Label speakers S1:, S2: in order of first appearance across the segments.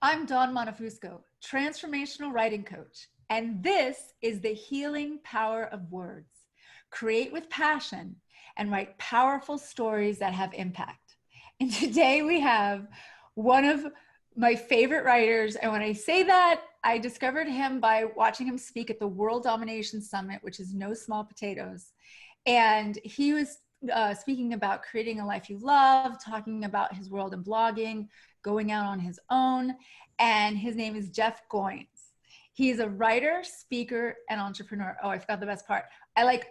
S1: I'm Dawn Montefusco, Transformational Writing Coach, and this is the healing power of words. Create with passion and write powerful stories that have impact. And today we have one of my favorite writers. And when I say that, I discovered him by watching him speak at the World Domination Summit, which is no small potatoes. And he was speaking about creating a life you love, talking about his world in blogging, going out on his own. And his name is Jeff Goins. He's a writer, speaker, and entrepreneur. Oh, I forgot the best part. I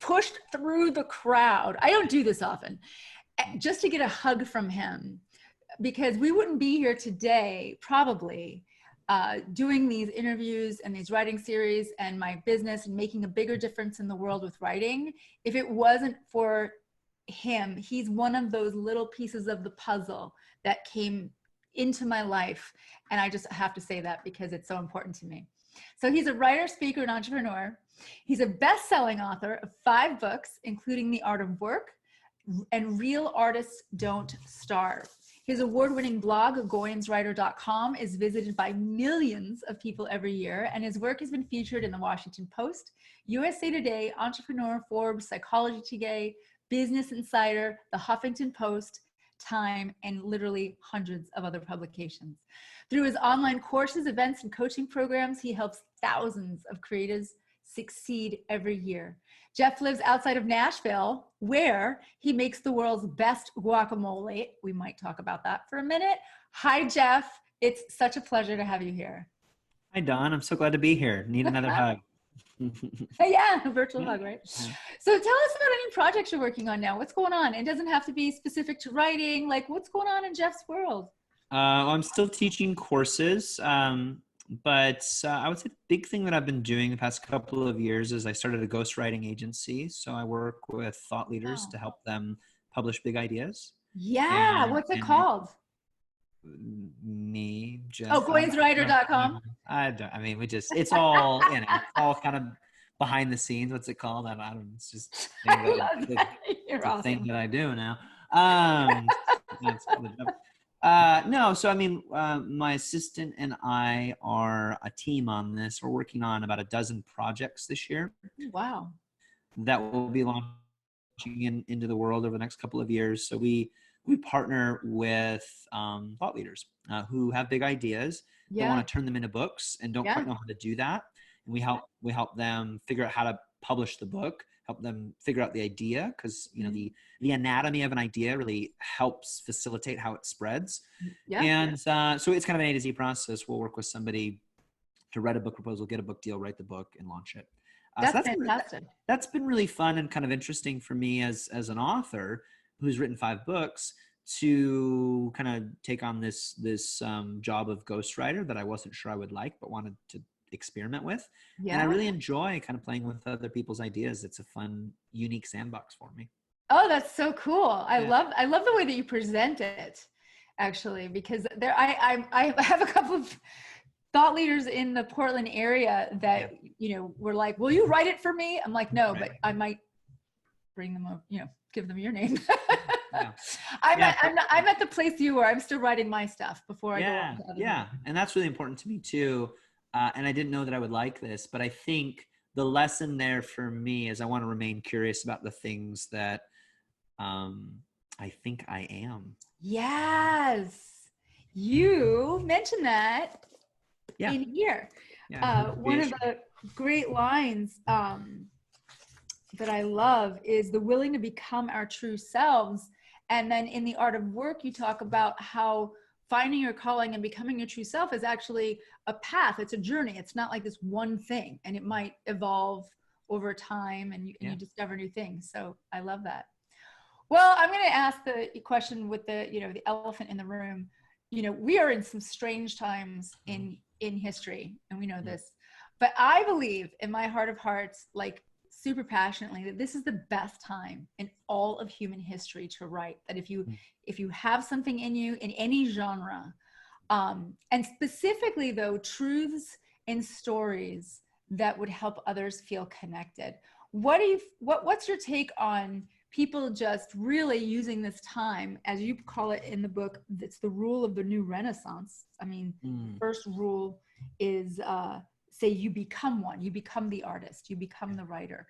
S1: pushed through the crowd. I don't do this often, just to get a hug from him, because we wouldn't be here today, probably, doing these interviews and these writing series and my business and making a bigger difference in the world with writing, if it wasn't for him. He's one of those little pieces of the puzzle that came into my life. And I just have to say that because it's so important to me. So he's a writer, speaker, and entrepreneur. He's a best-selling author of 5 books, including The Art of Work and Real Artists Don't Starve. His award-winning blog, goinswriter.com, is visited by millions of people every year, and his work has been featured in the Washington Post, USA Today, Entrepreneur, Forbes, Psychology Today, Business Insider, the Huffington Post, Time, and literally hundreds of other publications. Through his online courses, events, and coaching programs, he helps thousands of creatives succeed every year. Jeff lives outside of Nashville, where he makes the world's best guacamole. We might talk about that for a minute. Hi, Jeff. It's such a pleasure to have you here.
S2: Hi, Dawn. I'm so glad to be here. Need another hug.
S1: Yeah, a virtual hug, right? Yeah. So tell us about any projects you're working on now. What's going on? It doesn't have to be specific to writing. Like, what's going on in Jeff's world?
S2: I'm still teaching courses, but I would say the big thing that I've been doing the past couple of years is I started a ghostwriting agency. So I work with thought leaders to help them publish big ideas.
S1: Yeah, what's it called?
S2: Me, Jeff.
S1: Oh, goinswriter.com.
S2: It's all, all kind of behind the scenes. What's it called? I don't, it's just the thing that I do now. No, so my assistant and I are a team on this. We're working on about 12 projects this year.
S1: Wow.
S2: That will be launching into the world over the next couple of years. So we partner with thought leaders who have big ideas. They want to turn them into books and don't quite know how to do that. And we help them figure out how to publish the book, help them figure out the idea, because the anatomy of an idea really helps facilitate how it spreads. And so it's kind of an A to Z process. We'll work with somebody to write a book proposal, get a book deal, write the book, and launch it.
S1: That's fantastic.
S2: That's been really fun and kind of interesting for me as an author who's written 5 books to kind of take on this job of ghostwriter that I wasn't sure I would like, but wanted to experiment with. And I really enjoy kind of playing with other people's ideas. It's a fun, unique sandbox for me.
S1: Oh, that's so cool. I love the way that you present it, actually, because I have a couple of thought leaders in the Portland area that, were like, will you write it for me? I'm like, no, but I might bring them up, give them your name. I'm at the place you were. I'm still writing my stuff before I go on to other things.
S2: And that's really important to me too. And I didn't know that I would like this, but I think the lesson there for me is I want to remain curious about the things that I think I am.
S1: Yes. You mentioned that in here. One of the great lines that I love is the willing to become our true selves. And then in The Art of Work, you talk about how finding your calling and becoming your true self is actually a path. It's a journey. It's not like this one thing, and it might evolve over time and you discover new things. So I love that. Well, I'm going to ask the question with the elephant in the room. We are in some strange times in history, and we know this, but I believe in my heart of hearts, like super passionately, that this is the best time in all of human history to write. That if you have something in you in any genre, and specifically though, truths and stories that would help others feel connected. What's your take on people just really using this time, as you call it in the book, it's the rule of the new Renaissance. I mean, the first rule is say you become one, you become the artist, you become the writer.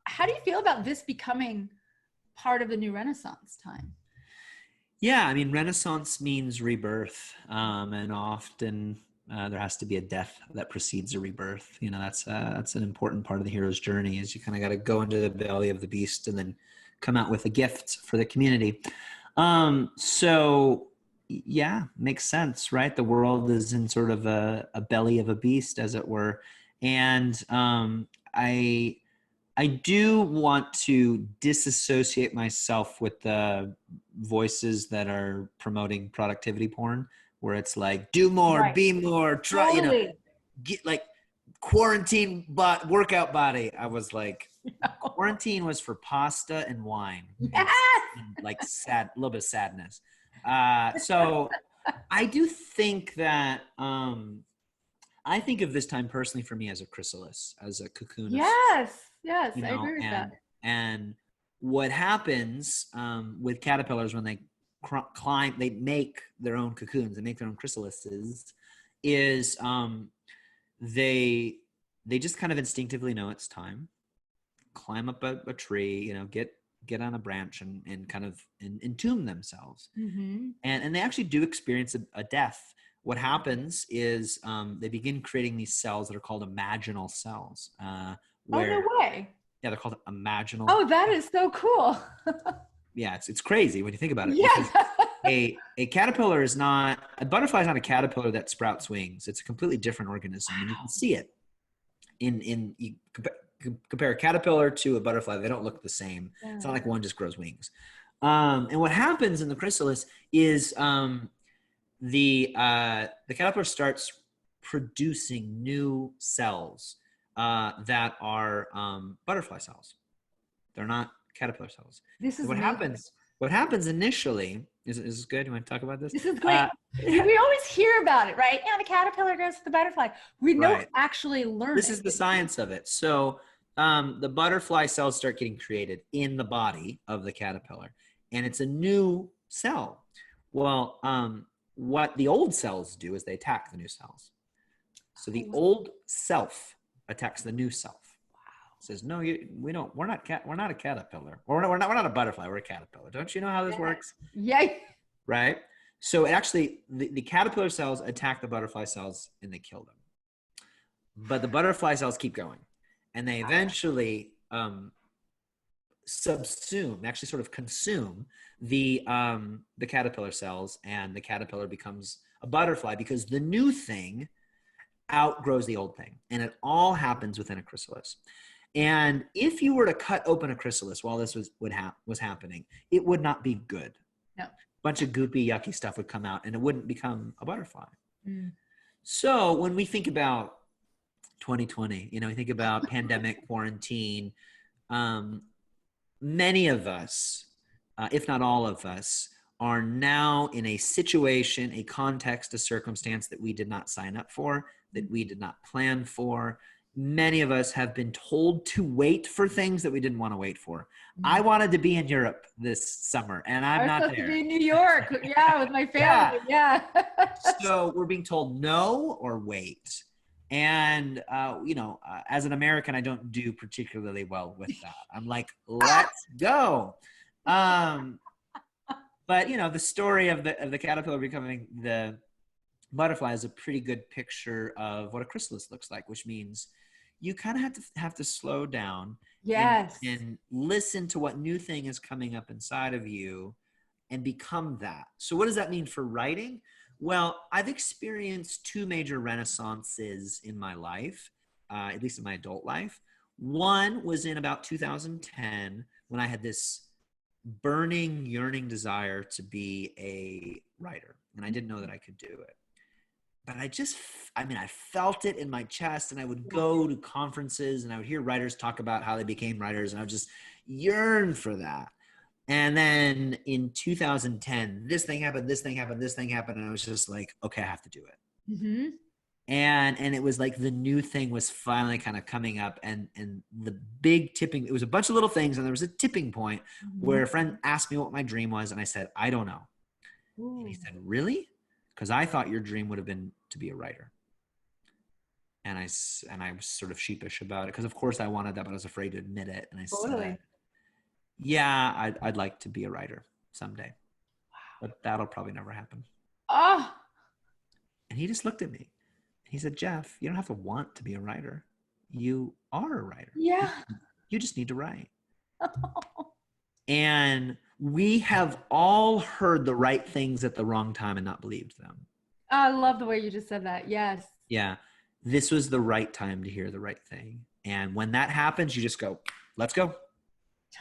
S1: How do you feel about this becoming part of the new Renaissance time?
S2: Yeah, I mean, Renaissance means rebirth, and often there has to be a death that precedes a rebirth. You know, that's an important part of the hero's journey. Is you kind of got to go into the belly of the beast and then come out with a gift for the community. So yeah, makes sense, right? The world is in sort of a belly of a beast, as it were, and I do want to disassociate myself with the voices that are promoting productivity porn, where it's like, do more,
S1: Right.
S2: be more, try,
S1: Totally.
S2: get like quarantine workout body. I was like, quarantine was for pasta and wine.
S1: Yes.
S2: And like a little bit of sadness. So I do think that, I think of this time personally for me as a chrysalis, as a cocoon.
S1: Yes. I agree with that.
S2: And what happens with caterpillars when they climb, they make their own cocoons, they make their own chrysalises, is they just kind of instinctively know it's time, climb up a tree, get on a branch and kind of entomb themselves. And they actually do experience a death. What happens is they begin creating these cells that are called imaginal cells. Where,
S1: oh, no way.
S2: Yeah, they're called imaginal.
S1: Oh, that is so cool.
S2: Yeah, it's crazy when you think about it.
S1: Yeah.
S2: Because a caterpillar is not, a butterfly is not a caterpillar that sprouts wings. It's a completely different organism. Wow. And you can see it you compare a caterpillar to a butterfly. They don't look the same. Yeah. It's not like one just grows wings. And what happens in the chrysalis is the caterpillar starts producing new cells that are butterfly cells. They're not caterpillar cells.
S1: This is
S2: what happens. What happens initially is this good? You want to talk about this?
S1: This is great. We always hear about it, right? Yeah, the caterpillar goes to the butterfly. We don't actually learn.
S2: This is the science of it. So the butterfly cells start getting created in the body of the caterpillar, and it's a new cell. Well, what the old cells do is they attack the new cells. So the old self attacks the new self. Says, no, we're not a caterpillar. We're not a butterfly. We're a caterpillar. Don't you know how this works?
S1: Yeah.
S2: Right. So it actually, the caterpillar cells attack the butterfly cells and they kill them. But the butterfly cells keep going, and they eventually subsume, actually sort of consume the caterpillar cells, and the caterpillar becomes a butterfly because the new thing outgrows the old thing, and it all happens within a chrysalis. And if you were to cut open a chrysalis while this was happening, it would not be good.
S1: No.
S2: A bunch of goopy, yucky stuff would come out, and it wouldn't become a butterfly. So when we think about 2020, we think about pandemic, quarantine, many of us, if not all of us, are now in a situation, a context, a circumstance that we did not sign up for, that we did not plan for. Many of us have been told to wait for things that we didn't want to wait for. I wanted to be in Europe this summer, and I'm not there. I was supposed to
S1: be in New York, with my family,
S2: So we're being told no or wait. And, as an American, I don't do particularly well with that. I'm like, let's go. But, the story of the caterpillar becoming the butterfly is a pretty good picture of what a chrysalis looks like, which means you kind of have to slow down.
S1: Yes.
S2: And listen to what new thing is coming up inside of you and become that. So what does that mean for writing? Well, I've experienced two major renaissances in my life, at least in my adult life. One was in about 2010 when I had this burning, yearning desire to be a writer, and I didn't know that I could do it. But I felt it in my chest, and I would go to conferences and I would hear writers talk about how they became writers, and I would just yearn for that. And then in 2010, this thing happened, and I was just like, okay, I have to do it. And it was like the new thing was finally kind of coming up, and the big tipping, it was a bunch of little things, and there was a tipping point where a friend asked me what my dream was, and I said, I don't know.
S1: Ooh.
S2: And he said, really? Because I thought your dream would have been to be a writer. And I was sort of sheepish about it, because of course I wanted that, but I was afraid to admit it. And I said, yeah, I'd like to be a writer someday, but that'll probably never happen.
S1: Oh.
S2: And he just looked at me. He said, Jeff, you don't have to want to be a writer. You are a writer.
S1: Yeah.
S2: You just need to write. And we have all heard the right things at the wrong time and not believed them.
S1: I love the way you just said that. Yes.
S2: Yeah. This was the right time to hear the right thing. And when that happens, you just go, let's go.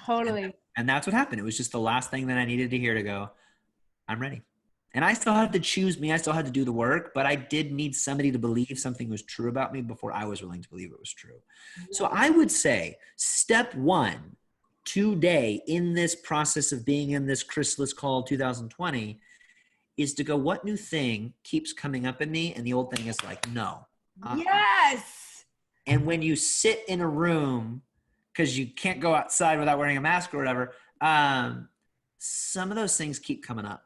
S1: Totally.
S2: And that's what happened. It was just the last thing that I needed to hear to go, I'm ready. And I still had to choose me. I still had to do the work, but I did need somebody to believe something was true about me before I was willing to believe it was true. Yeah. So I would say step one today in this process of being in this chrysalis called 2020 is to go, what new thing keeps coming up in me? And the old thing is like, no.
S1: Yes.
S2: And when you sit in a room, because you can't go outside without wearing a mask or whatever, some of those things keep coming up.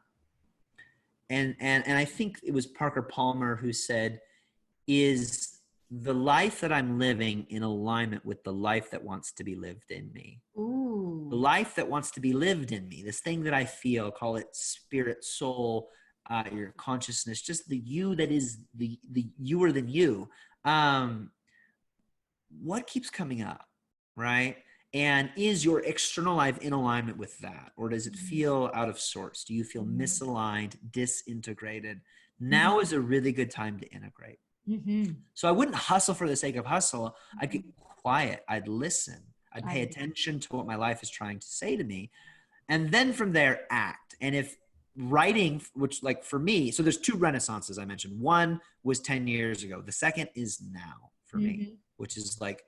S2: And I think it was Parker Palmer who said, is the life that I'm living in alignment with the life that wants to be lived in me? Ooh. The life that wants to be lived in me, this thing that I feel, call it spirit, soul, your consciousness, just the you that is the youer than you. What keeps coming up, right? And is your external life in alignment with that? Or does it feel out of sorts? Do you feel misaligned, disintegrated? Now is a really good time to integrate. So I wouldn't hustle for the sake of hustle. I'd get quiet. I'd listen. I'd pay attention to what my life is trying to say to me. And then from there, act. And if writing, which like for me, so there's two renaissances I mentioned. One was 10 years ago. The second is now for me, which is like,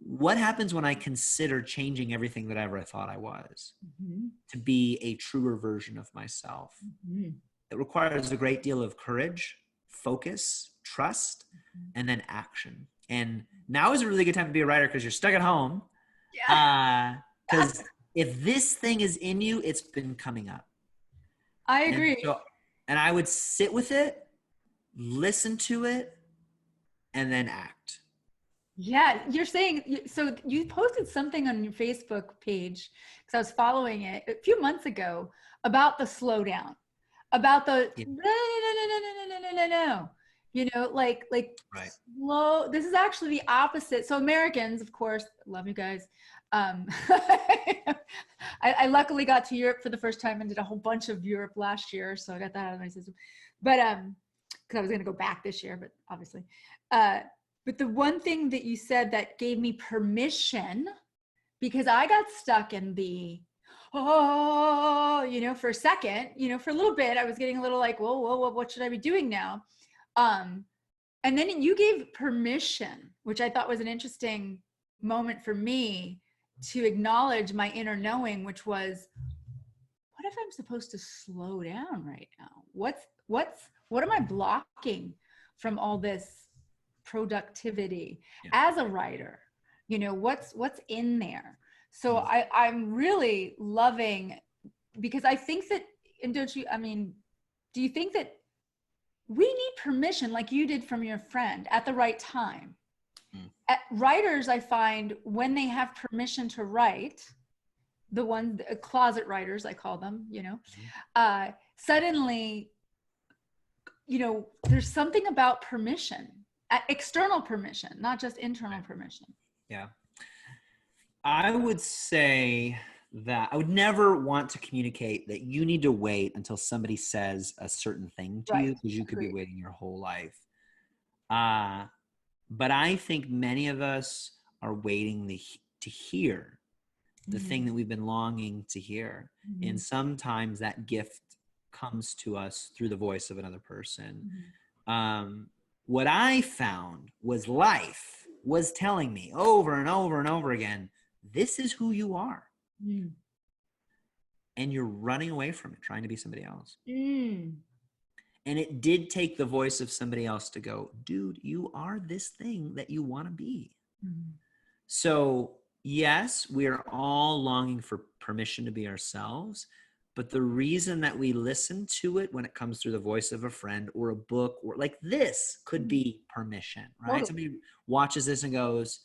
S2: what happens when I consider changing everything that ever I thought I was to be a truer version of myself? It requires a great deal of courage, focus, trust, and then action. And now is a really good time to be a writer because you're stuck at home. Because if this thing is in you, it's been coming up.
S1: I agree.
S2: And I would sit with it, listen to it, and then act.
S1: Yeah, you're saying, so you posted something on your Facebook page, because I was following it a few months ago, about the slowdown, about the no, you know, like right. Slow. This is actually the opposite. So Americans, of course, love you guys. I luckily got to Europe for the first time and did a whole bunch of Europe last year, so I got that out of my system. But because I was going to go back this year, but obviously. But the one thing that you said that gave me permission, because I got stuck in the, you know, for a second, you know, for a little bit, I was getting a little like, whoa, what should I be doing now? And then you gave permission, which I thought was an interesting moment for me to acknowledge my inner knowing, which was, what if I'm supposed to slow down right now? What am I blocking from all this productivity as a writer? You know, what's in there? So I'm really loving, because I think that, and do you think that we need permission like you did from your friend at the right time? Writers, I find, when they have permission to write, the closet writers, I call them, you know, suddenly, you know, there's something about permission, external permission, not just internal permission.
S2: Yeah. I would say that I would never want to communicate that you need to wait until somebody says a certain thing to you, because you could be waiting your whole life. But I think many of us are waiting to hear the thing that we've been longing to hear. And sometimes that gift comes to us through the voice of another person. What I found was life was telling me over and over and over again, this is who you are. And you're running away from it, trying to be somebody else. And it did take the voice of somebody else to go, dude, you are this thing that you want to be. Mm-hmm. So yes, we are all longing for permission to be ourselves. But the reason that we listen to it when it comes through the voice of a friend or a book or like this could be permission, right? Totally. Somebody watches this and goes,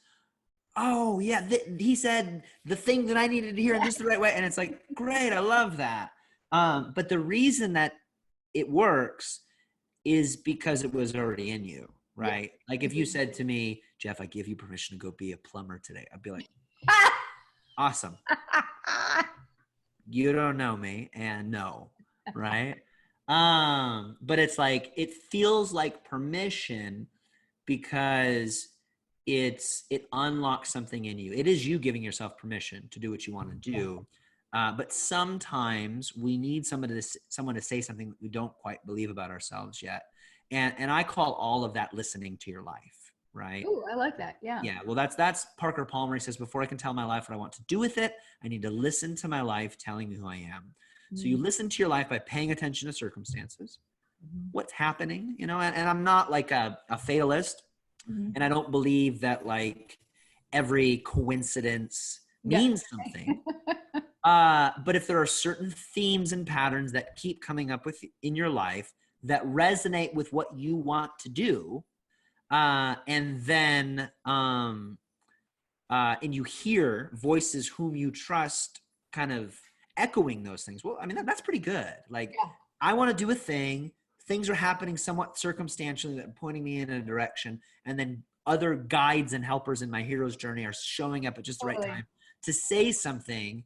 S2: oh yeah, he said the thing that I needed to hear in just the right way. And it's like, great, I love that. But the reason that it works is because it was already in you, right? Yeah. Like if you said to me, Jeff, I give you permission to go be a plumber today, I'd be like, awesome. You don't know me, and no, right? But it's like, it feels like permission because it unlocks something in you. It is you giving yourself permission to do what you want to do. But sometimes we need someone to say something that we don't quite believe about ourselves yet. And I call all of that listening to your life, right?
S1: Oh, I like that. Yeah.
S2: Yeah. Well, that's Parker Palmer. He says, before I can tell my life what I want to do with it, I need to listen to my life telling me who I am. Mm-hmm. So you listen to your life by paying attention to circumstances, what's happening, and I'm not like a fatalist. Mm-hmm. And I don't believe that like every coincidence means something. But if there are certain themes and patterns that keep coming up in your life that resonate with what you want to do, and then and you hear voices whom you trust kind of echoing those things, well, I mean, that's pretty good. Like, yeah. I want to do a thing. Things are happening somewhat circumstantially that are pointing me in a direction. And then other guides and helpers in my hero's journey are showing up at just the right time to say something.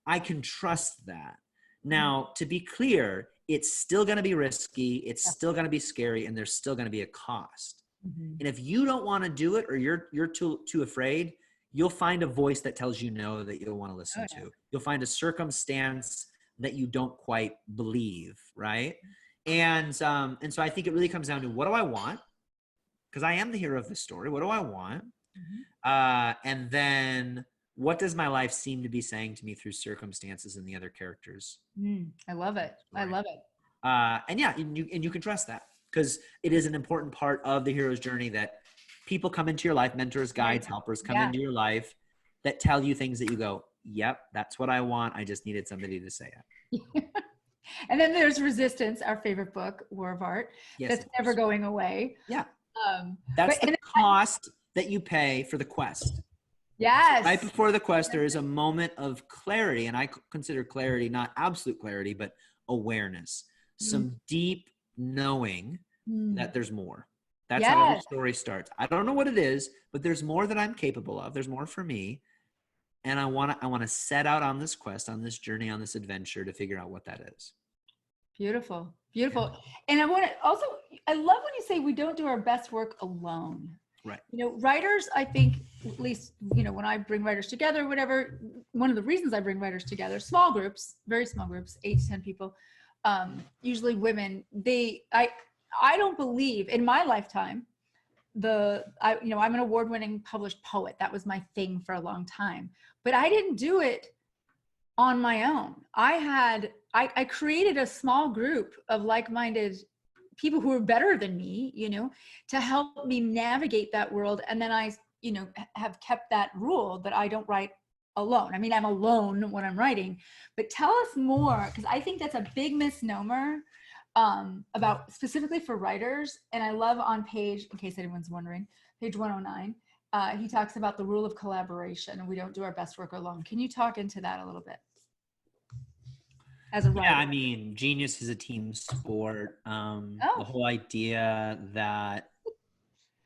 S2: I can trust that. Now, to be clear, it's still going to be risky. It's still going to be scary, and there's still going to be a cost. Mm-hmm. And if you don't want to do it, or you're too afraid, you'll find a voice that tells you no that you'll want to listen to. You'll find a circumstance that you don't quite believe, right? And so I think it really comes down to, what do I want? Because I am the hero of the story. What do I want? Mm-hmm. And then what does my life seem to be saying to me through circumstances and the other characters?
S1: I love it. I love it.
S2: And yeah, and you can trust that, because it is an important part of the hero's journey that people come into your life, mentors, guides, helpers come into your life that tell you things that you go, yep, that's what I want. I just needed somebody to say it.
S1: And then there's Resistance, our favorite book, War of Art. Yes, that's never going away.
S2: Yeah. That's the cost that you pay for the quest.
S1: Yes.
S2: So right before the quest, there is a moment of clarity. And I consider clarity not absolute clarity, but awareness. Some deep knowing that there's more. That's how every story starts. I don't know what it is, but there's more that I'm capable of. There's more for me. And I want to set out on this quest, on this journey, on this adventure to figure out what that is.
S1: Beautiful. Beautiful. Yeah. And I love when you say we don't do our best work alone.
S2: Right.
S1: Writers, I think, at least, when I bring writers together, whatever, one of the reasons I bring writers together, small groups, very small groups, 8 to 10 people, usually women, I don't believe in my lifetime, I'm an award-winning published poet. That was my thing for a long time, but I didn't do it on my own. I created a small group of like-minded people who were better than me, to help me navigate that world. And then I, have kept that rule that I don't write alone. I mean, I'm alone when I'm writing, but tell us more, because I think that's a big misnomer about specifically for writers. And I love on page, in case anyone's wondering, page 109, he talks about the rule of collaboration, and we don't do our best work alone. Can you talk into that a little bit? As a writer?
S2: Yeah, I mean, genius is a team sport. The whole idea that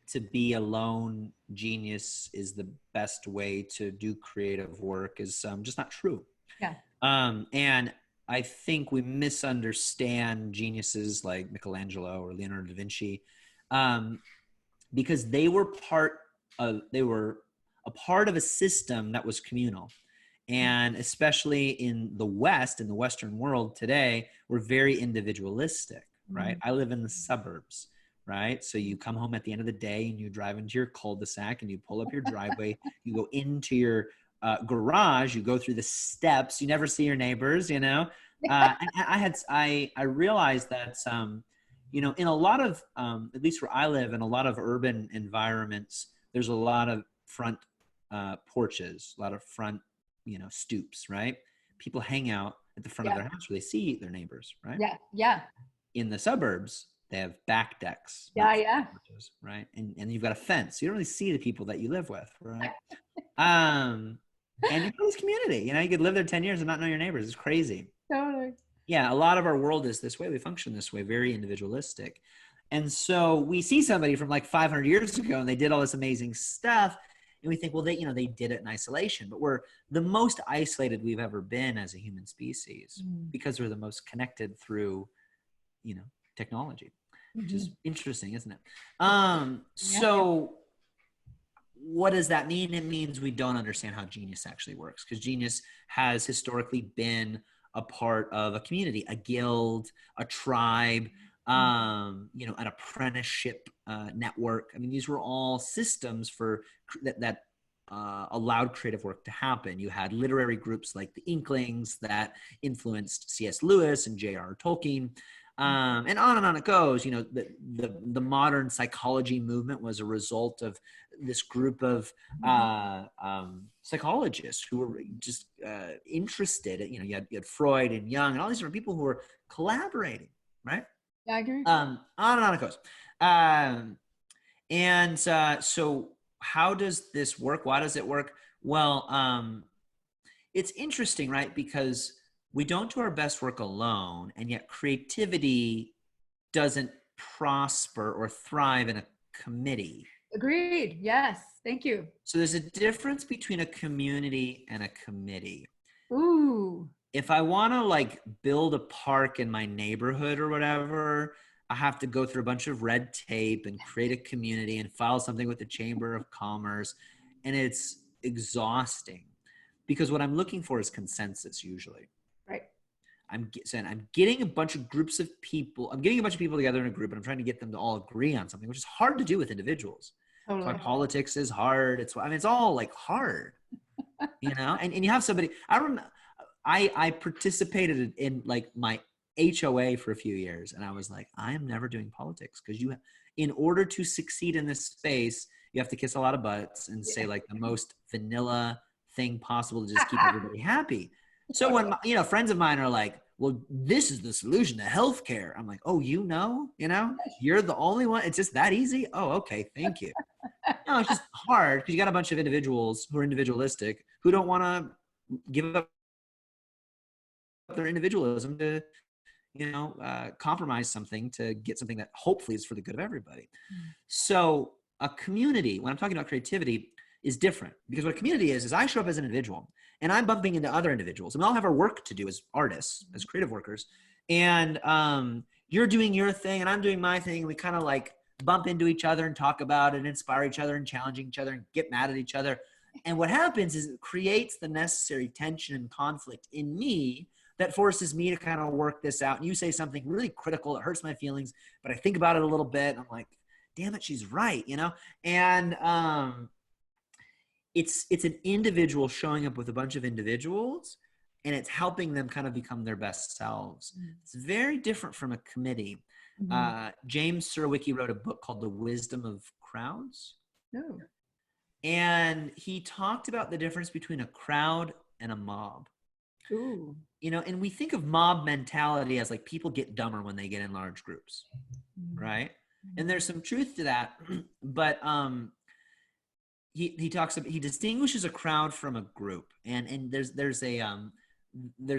S2: to be alone, genius is the best way to do creative work is just not true.
S1: Yeah.
S2: And I think we misunderstand geniuses like Michelangelo or Leonardo da Vinci, because they were a part of a system that was communal. And especially in the West, in the Western world today, we're very individualistic, right? I live in the suburbs, right? So you come home at the end of the day and you drive into your cul-de-sac and you pull up your driveway, you go into your garage, you go through the steps, you never see your neighbors, And I realized that, in a lot of, at least where I live, in a lot of urban environments, there's a lot of front porches, a lot of front, stoops, right? People hang out at the front of
S1: Yeah.
S2: their house where they see their neighbors, right?
S1: Yeah. Yeah.
S2: In the suburbs, they have back decks,
S1: Yeah.
S2: not
S1: Yeah.
S2: porches, right? And you've got a fence. So you don't really see the people that you live with, right? And you know this community, you could live there 10 years and not know your neighbors. It's crazy.
S1: Totally.
S2: Yeah, a lot of our world is this way. We function this way, very individualistic. And so we see somebody from like 500 years ago and they did all this amazing stuff. And we think, well, they did it in isolation, but we're the most isolated we've ever been as a human species because we're the most connected through, technology, which is interesting, isn't it? So what does that mean? It means we don't understand how genius actually works, because genius has historically been a part of a community, a guild, a tribe, an apprenticeship network. I mean, these were all systems for that allowed creative work to happen. You had literary groups like the Inklings that influenced C.S. Lewis and J.R. Tolkien. And on it goes. The modern psychology movement was a result of this group of psychologists who were just interested. You had Freud and Jung and all these different people who were collaborating, right?
S1: Yeah, I agree.
S2: On it goes. So how does this work? Why does it work? Well, it's interesting, right? Because we don't do our best work alone, and yet creativity doesn't prosper or thrive in a committee.
S1: Agreed. Yes. Thank you.
S2: So there's a difference between a community and a committee.
S1: Ooh.
S2: If I want to build a park in my neighborhood or whatever, I have to go through a bunch of red tape and create a community and file something with the Chamber of Commerce. And it's exhausting because what I'm looking for is consensus usually.
S1: Right.
S2: I'm getting a bunch of groups of people. I'm getting a bunch of people together in a group, and I'm trying to get them to all agree on something, which is hard to do with individuals.
S1: Totally.
S2: It's why politics is hard. It's all hard, and you have somebody. I participated in my HOA for a few years, and I was like, I am never doing politics, because in order to succeed in this space, you have to kiss a lot of butts and say the most vanilla thing possible to just keep everybody happy. So when friends of mine are like, well, this is the solution to healthcare, I'm like, oh, you're the only one. It's just that easy. Oh, okay, thank you. No, it's just hard because you got a bunch of individuals who are individualistic who don't want to give up their individualism to compromise something to get something that hopefully is for the good of everybody. So a community, when I'm talking about creativity, is different, because what a community is I show up as an individual and I'm bumping into other individuals, and we all have our work to do as artists, as creative workers. And you're doing your thing and I'm doing my thing. And we kind of bump into each other and talk about it and inspire each other and challenge each other and get mad at each other. And what happens is it creates the necessary tension and conflict in me that forces me to kind of work this out. And you say something really critical, it hurts my feelings, but I think about it a little bit and I'm like, damn it, she's right, And it's an individual showing up with a bunch of individuals, and it's helping them kind of become their best selves. It's very different from a committee. James Surowiecki wrote a book called The Wisdom of Crowds.
S1: Oh.
S2: And he talked about the difference between a crowd and a mob.
S1: Ooh.
S2: And we think of mob mentality as people get dumber when they get in large groups, right? And there's some truth to that, but he distinguishes a crowd from a group, and there's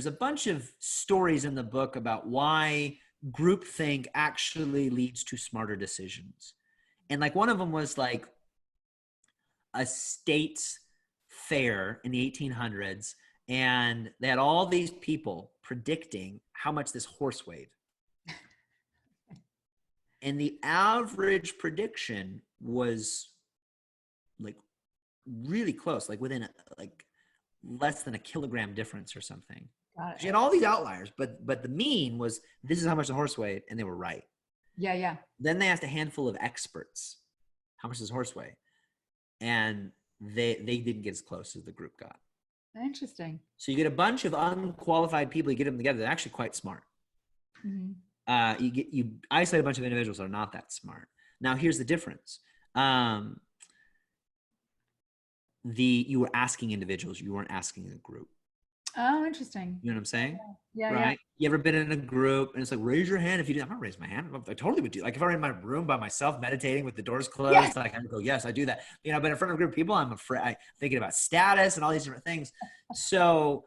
S2: a bunch of stories in the book about why groupthink actually leads to smarter decisions. And one of them was a state fair in the 1800s, and they had all these people predicting how much this horse weighed. And the average prediction was really close, within less than a kilogram difference or something. She had all these outliers, but the mean was, this is how much the horse weighed, and they were right.
S1: Yeah.
S2: Then they asked a handful of experts, how much does horse weigh? And they didn't get as close as the group got.
S1: Interesting.
S2: So you get a bunch of unqualified people, you get them together, they're actually quite smart. you isolate a bunch of individuals that are not that smart. Now, here's the difference. You were asking individuals, you weren't asking a group.
S1: Oh, interesting.
S2: You know what I'm saying?
S1: Yeah.
S2: Right?
S1: Yeah.
S2: You ever been in a group and it's like, raise your hand if you do? I'm not raising my hand. I totally would do. Like if I'm in my room by myself, meditating with the doors closed,
S1: Yes.
S2: like I would go, yes, I do that. You know, but in front of a group of people, I'm afraid. I'm thinking about status and all these different things. So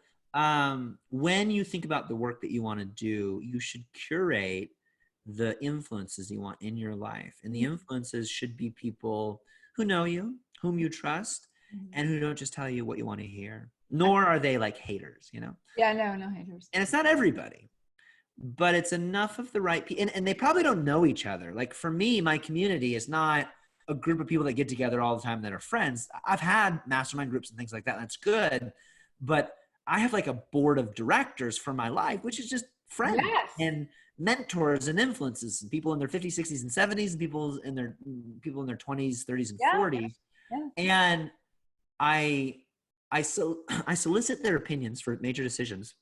S2: when you think about the work that you want to do, you should curate the influences you want in your life. And the influences should be people who know you, whom you trust, and who don't just tell you what you want to hear. Nor are they like haters, you know?
S1: Yeah, no haters.
S2: And it's not everybody, but it's enough of the right people. And they probably don't know each other. Like for me, my community is not a group of people that get together all the time that are friends. I've had mastermind groups and things like that. And that's good. But I have like a board of directors for my life, which is just friends and mentors and influences, and people in their 50s, 60s, and 70s, and people in their 20s, 30s, and 40s.
S1: Yeah.
S2: And I solicit their opinions for major decisions,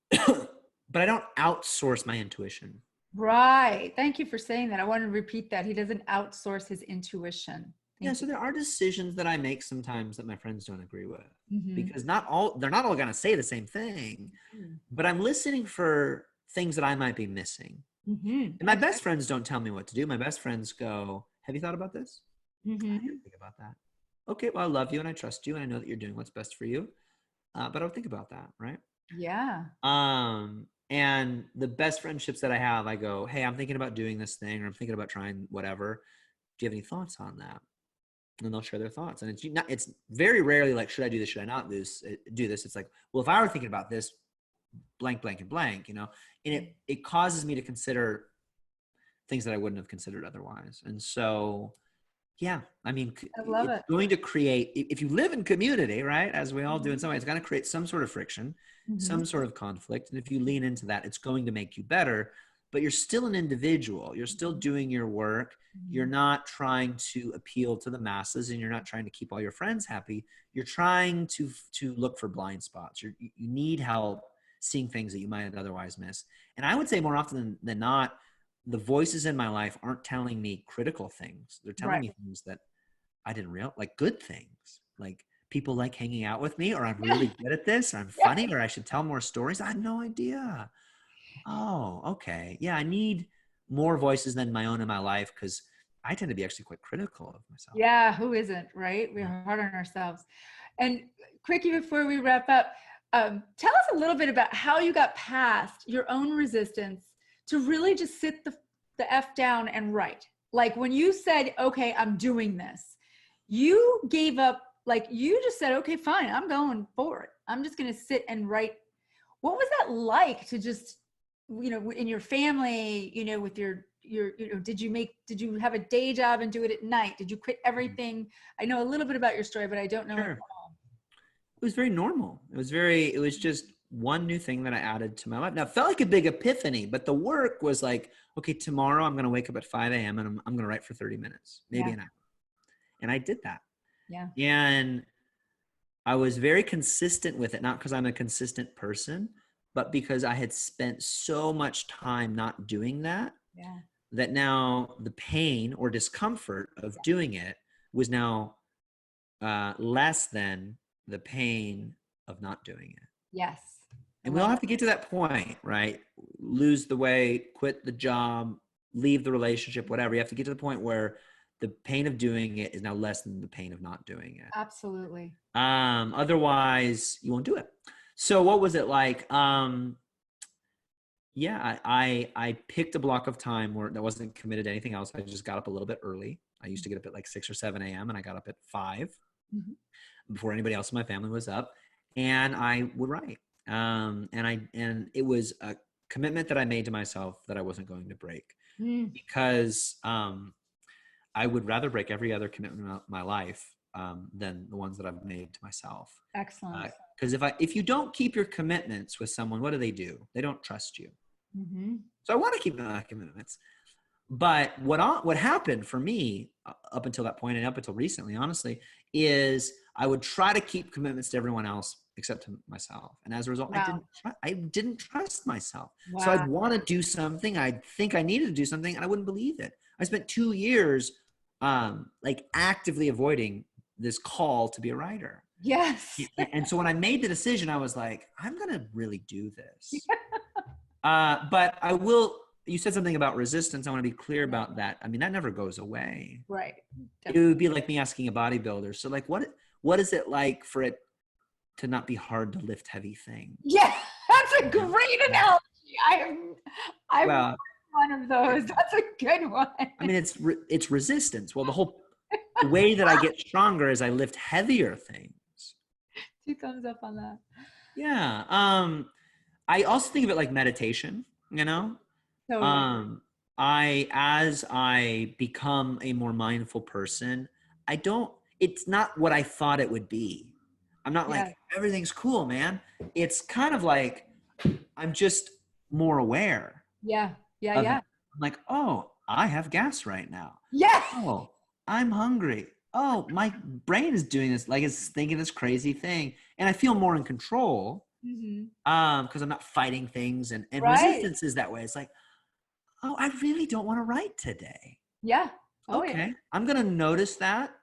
S2: but I don't outsource my intuition.
S1: Right. Thank you for saying that. I want to repeat that. He doesn't outsource his intuition.
S2: So there are decisions that I make sometimes that my friends don't agree with, because they're not all going to say the same thing, but I'm listening for things that I might be missing. And my best friends don't tell me what to do. My best friends go, have you thought about this? I didn't think about that. Okay, well, I love you and I trust you and I know that you're doing what's best for you. But I'll think about that, right?
S1: Yeah.
S2: And the best friendships that I have, I go, hey, I'm thinking about doing this thing, or I'm thinking about trying whatever. Do you have any thoughts on that? And they'll share their thoughts. And it's very rarely like, should I do this? Should I not do this? It's like, well, if I were thinking about this, blank, blank, and blank, you know, and it causes me to consider things that I wouldn't have considered otherwise. And so, yeah, I mean, it's going to create, if you live in community, right, as we all do in some way, it's going to create some sort of friction, some sort of conflict. And if you lean into that, it's going to make you better, but you're still an individual. You're still doing your work. You're not trying to appeal to the masses, and you're not trying to keep all your friends happy. You're trying to look for blind spots. You need help seeing things that you might otherwise miss. And I would say more often than not, the voices in my life aren't telling me critical things. They're telling me things that I didn't realize, like good things, like people like hanging out with me, or I'm really good at this, or I'm funny, or I should tell more stories. I had no idea. Oh, okay. Yeah, I need more voices than my own in my life, because I tend to be actually quite critical of myself.
S1: Yeah, who isn't, right? We're hard on ourselves. And quickie, before we wrap up, tell us a little bit about how you got past your own resistance to really just sit the F down and write. Like when you said, okay, I'm doing this, you gave up, like you just said, okay, fine, I'm going for it. I'm just going to sit and write. What was that like to just, you know, in your family, you know, with your, you know, did you have a day job and do it at night? Did you quit everything? I know a little bit about your story, but I don't know.
S2: Sure. It was very normal. It was just one new thing that I added to my life. Now it felt like a big epiphany, but the work was like, okay, tomorrow I'm going to wake up at 5 a.m. and I'm going to write for 30 minutes, maybe an hour. And I did that.
S1: Yeah.
S2: And I was very consistent with it, not because I'm a consistent person, but because I had spent so much time not doing that, that now the pain or discomfort of doing it was now less than the pain of not doing it.
S1: Yes.
S2: And we all have to get to that point, right? Lose the weight, quit the job, leave the relationship, whatever. You have to get to the point where the pain of doing it is now less than the pain of not doing it.
S1: Absolutely.
S2: Otherwise, you won't do it. So what was it like? Yeah, I picked a block of time where I wasn't committed to anything else. I just got up a little bit early. I used to get up at like 6 or 7 a.m. and I got up at 5 before anybody else in my family was up, and I would write. And it was a commitment that I made to myself that I wasn't going to break, because I would rather break every other commitment in my life than the ones that I've made to myself.
S1: Excellent.
S2: Because if you don't keep your commitments with someone, what do? They don't trust you. So I want to keep my commitments. But what happened for me up until that point and up until recently, honestly, is I would try to keep commitments to everyone else except to myself. And as a result,
S1: Wow.
S2: I didn't trust myself. So
S1: Wow.
S2: I'd want to do something. I'd think I needed to do something and I wouldn't believe it. I spent 2 years like actively avoiding this call to be a writer.
S1: Yes.
S2: And so when I made the decision, I was like, I'm going to really do this. But I will, you said something about resistance. I want to be clear about that. I mean, that never goes away.
S1: Right.
S2: Definitely. It would be like me asking a bodybuilder. So like, what is it like for it to not be hard to lift heavy things?
S1: Yeah, that's a great analogy. I'm
S2: well,
S1: one of those. That's a good one.
S2: I mean, it's resistance. Well, the way that I get stronger is I lift heavier things.
S1: 2 thumbs up on that.
S2: Yeah. I also think of it like meditation, you know?
S1: Totally.
S2: As I become a more mindful person, it's not what I thought it would be. I'm not like, everything's cool, man. It's kind of like, I'm just more aware.
S1: Yeah.
S2: I'm like, oh, I have gas right now.
S1: Yeah.
S2: Oh, I'm hungry. Oh, my brain is doing this, like it's thinking this crazy thing. And I feel more in control because I'm not fighting things. And resistance is that way. It's like, oh, I really don't want to write today.
S1: Yeah.
S2: Okay. I'm going to notice that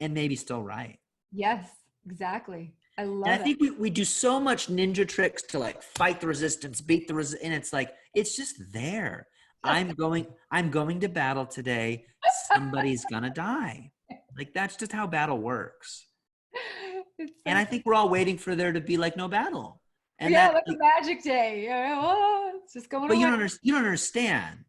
S2: and maybe still write.
S1: Yes, exactly. I love it.
S2: And I think we do so much ninja tricks to like fight the resistance, beat the resistance. And it's like, it's just there. I'm going to battle today. Somebody's going to die. Like, that's just how battle works. And I think we're all waiting for there to be like no battle. And
S1: like a magic day. Oh, it's just going away.
S2: But you don't understand.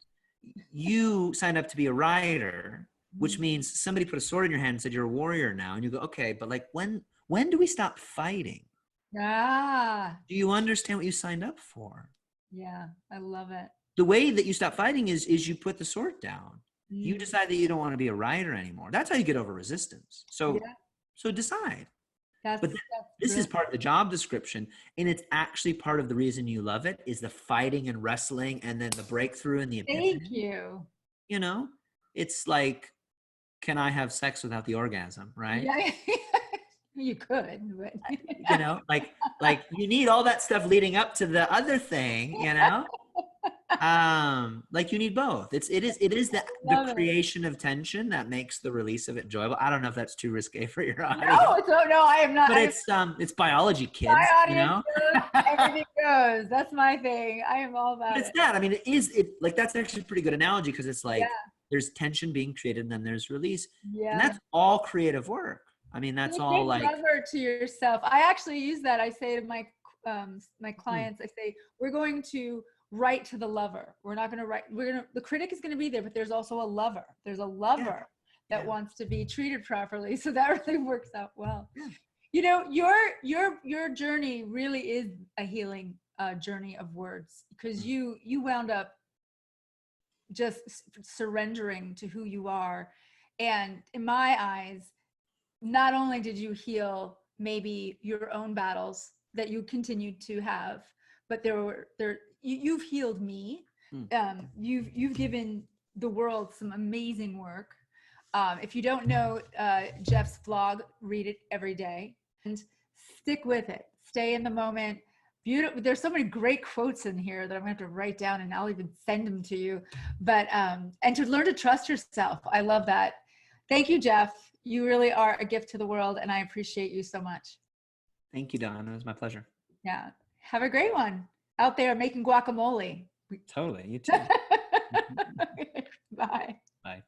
S2: You signed up to be a writer, which means somebody put a sword in your hand and said, you're a warrior now. And you go, okay, but like when do we stop fighting? Do you understand what you signed up for?
S1: Yeah, I love it.
S2: The way that you stop fighting is you put the sword down. You decide that you don't want to be a writer anymore. That's how you get over resistance. So decide. But this is part of the job description, and it's actually part of the reason you love it is the fighting and wrestling and then the breakthrough and the epiphany.
S1: Thank you.
S2: You know, it's like, can I have sex without the orgasm, right?
S1: Yeah. You could, but
S2: you know, like you need all that stuff leading up to the other thing, you know? Like you need both. It is the creation of tension that makes the release of it enjoyable. I don't know if that's too risque for your audience.
S1: No, I am not.
S2: But it's biology, kids.
S1: My audience,
S2: you know?
S1: Everything goes. That's my thing. I am all about it.
S2: It's that. I mean, like that's actually a pretty good analogy because it's like there's tension being created and then there's release. Yeah. And that's all creative work. I mean, that's all like
S1: lover to yourself. I actually use that. I say to my my clients, I say, we're going to write to the lover. We're not going to write. The critic is going to be there, but there's also a lover. There's a lover that wants to be treated properly. So that really works out well. Yeah. You know, your journey really is a healing journey of words because you wound up just surrendering to who you are. And in my eyes, not only did you heal maybe your own battles that you continued to have, but you've healed me. You've given the world some amazing work. If you don't know Jeff's vlog, read it every day and stick with it. Stay in the moment. Beautiful. There's so many great quotes in here that I'm going to have to write down and I'll even send them to you. But and to learn to trust yourself. I love that. Thank you, Jeff. You really are a gift to the world, and I appreciate you so much.
S2: Thank you, Dawn. It was my pleasure.
S1: Yeah. Have a great one out there making guacamole.
S2: Totally. You too.
S1: Bye.
S2: Bye.